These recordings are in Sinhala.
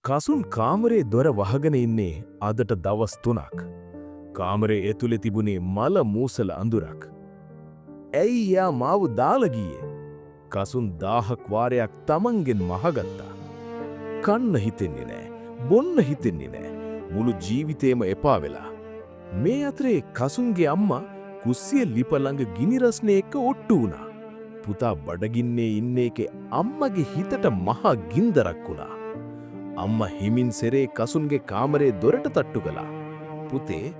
කසුන් කාමරේ දොර වහගෙන ඉන්නේ අදට දවස් 3ක්. කාමරේ ඇතුලේ තිබුණේ මල මූසල අඳුරක්. ඇයි යා මාව දාලා ගියේ? කසුන් 1000ක් වාරයක් තමන්ගෙන් මහගත්තා. කන්න හිතෙන්නේ නැහැ, බොන්න හිතෙන්නේ නැහැ. මුළු ජීවිතේම එපා වෙලා. මේ අතරේ කසුන්ගේ අම්මා කුස්සිය ලිප ළඟ ගිනි රස්නේ එක්ක ඔට්ටු වුණා. පුතා බඩගින්නේ ඉන්න එකේ අම්මගේ හිතට මහා ගින්දරක් වුණා. අම්මා හිමින් සෙරේ කසුන්ගේ කාමරේ දොරට තට්ටු කළා. පුතේ,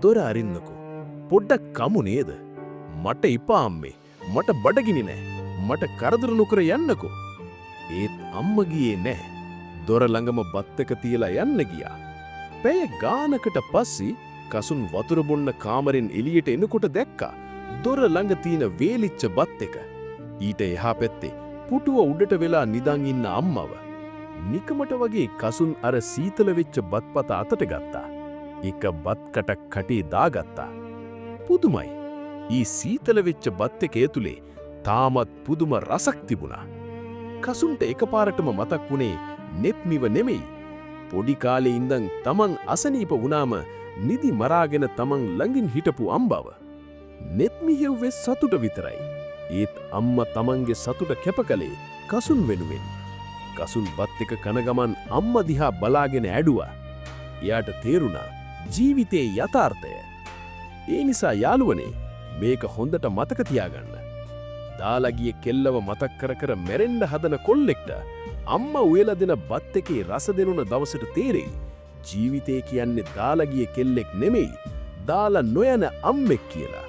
දොර අරින්නකෝ. පොඩ්ඩක් කමු නේද? මට ඉපා අම්මේ. මට බඩගිනි නෑ. මට කරදර නොකර යන්නකෝ. ඒත් අම්මා ගියේ නෑ. දොර ළඟම බත් එක තියලා යන්න ගියා. පැය ගානකට පස්සේ කසුන් වතුර බොන්න කාමරෙන් එළියට එනකොට දැක්කා දොර ළඟ තියෙන වේලිච්ච බත් එක. ඊට එහා පැත්තේ පුටුව උඩට වෙලා නිදන් ඉන්න අම්මව. නිකමට වගේ කසුන් අර සීතල වෙච්ච බත්පත අතට ගත්තා. එක බත් කටක් කටේ දාගත්තා. පුදුමයි. ඊ සීතල වෙච්ච බත් එක ඇතුලේ තාමත් පුදුම රසක් තිබුණා. කසුන්ට එකපාරටම මතක් වුණේ නෙත්මිව නෙමෙයි. පොඩි කාලේ ඉඳන් තමන් අසනීප වුණාම නිදි මරාගෙන තමන් ළඟින් හිටපු අම්බව. නෙත්මි හෙව්වේ සතුට විතරයි. ඒත් අම්මා තමන්ගේ සතුට කැප කළේ කසුන් වෙනුවෙන්. කසුන් බත් එක කන ගමන් අම්මා දිහා බලාගෙන ඇඬුවා. එයාට තේරුණා ජීවිතේ යථාර්ථය. ඒ නිසා යාළුවනේ, මේක හොඳට මතක තියාගන්න. දාලා ගිය කෙල්ලව මතක් කර කර මැරෙන්න හදන කොල්ලෙක්ට අම්මා උයලා දෙන බත් එකේ රස දෙනුන දවසට තේරෙයි ජීවිතේ කියන්නේ දාලා ගිය කෙල්ලෙක් නෙමෙයි, දාලා නොයන අම්මෙක් කියලා.